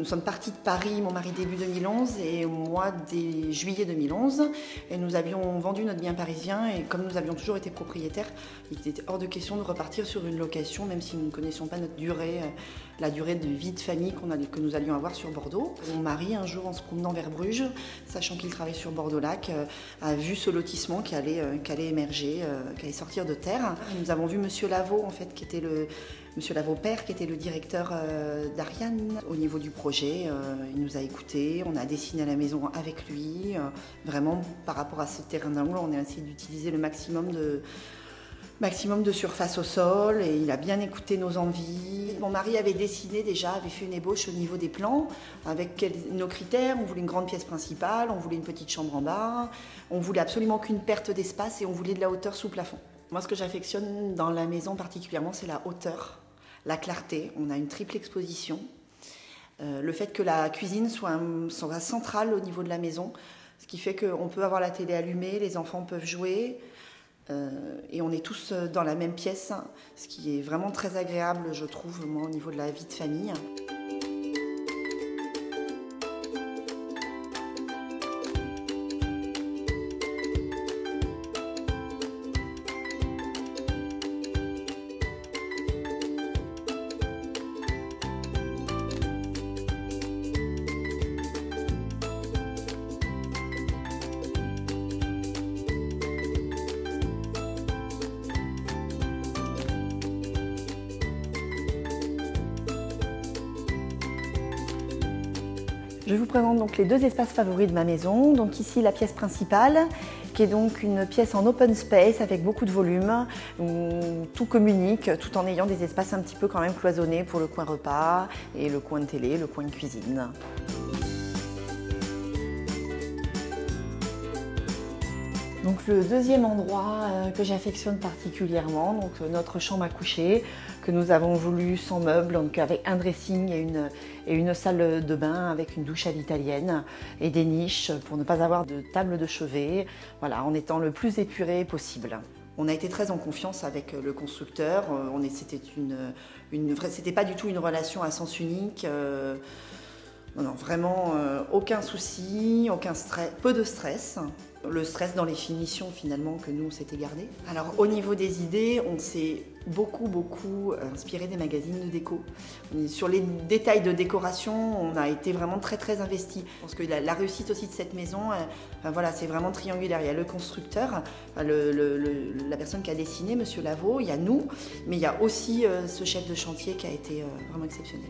sommes partis de Paris, mon mari début 2011 et moi dès juillet 2011. Et nous avions vendu notre bien parisien et comme nous avions toujours été propriétaires, il était hors de question de repartir sur une location, même si nous ne connaissions pas notre durée, la durée de vie de famille que nous allions avoir sur Bordeaux. Mon mari, un jour en se promenant vers Bruges, sachant qu'il travaille sur Bordeaux-Lac, a vu ce lotissement qui allait émerger, qui allait sortir de terre. Et nous avons vu Monsieur Lavaux, en fait, Monsieur Lavaux père, qui était le directeur d'Ariane au niveau du projet. Il nous a écoutés, on a dessiné la maison avec lui. Vraiment, par rapport à ce terrain d'angle, on a essayé d'utiliser le maximum de surface au sol et il a bien écouté nos envies. Mon mari avait dessiné déjà, avait fait une ébauche au niveau des plans avec nos critères. On voulait une grande pièce principale, on voulait une petite chambre en bas, on voulait absolument qu'une perte d'espace et on voulait de la hauteur sous plafond. Moi, ce que j'affectionne dans la maison particulièrement, c'est la hauteur. La clarté, on a une triple exposition. Le fait que la cuisine soit centrale au niveau de la maison, ce qui fait qu'on peut avoir la télé allumée, les enfants peuvent jouer et on est tous dans la même pièce, ce qui est vraiment très agréable, je trouve, moi, au niveau de la vie de famille. Je vous présente donc les deux espaces favoris de ma maison. Donc ici la pièce principale, qui est donc une pièce en open space avec beaucoup de volume, où tout communique, tout en ayant des espaces un petit peu quand même cloisonnés pour le coin repas et le coin de télé, le coin de cuisine. Donc le deuxième endroit que j'affectionne particulièrement, donc notre chambre à coucher, que nous avons voulu sans meubles, donc avec un dressing et une salle de bain avec une douche à l'italienne et des niches pour ne pas avoir de table de chevet, voilà, en étant le plus épuré possible. On a été très en confiance avec le constructeur, c'était pas du tout une relation à sens unique. Non, vraiment aucun souci, aucun stress, peu de stress. Le stress dans les finitions finalement que nous on s'était gardé. Alors au niveau des idées, on s'est beaucoup inspiré des magazines de déco. Sur les détails de décoration, on a été vraiment très investi. Parce que la réussite aussi de cette maison, voilà, c'est vraiment triangulaire. Il y a le constructeur, la personne qui a dessiné, Monsieur Lavaux, il y a nous, mais il y a aussi ce chef de chantier qui a été vraiment exceptionnel.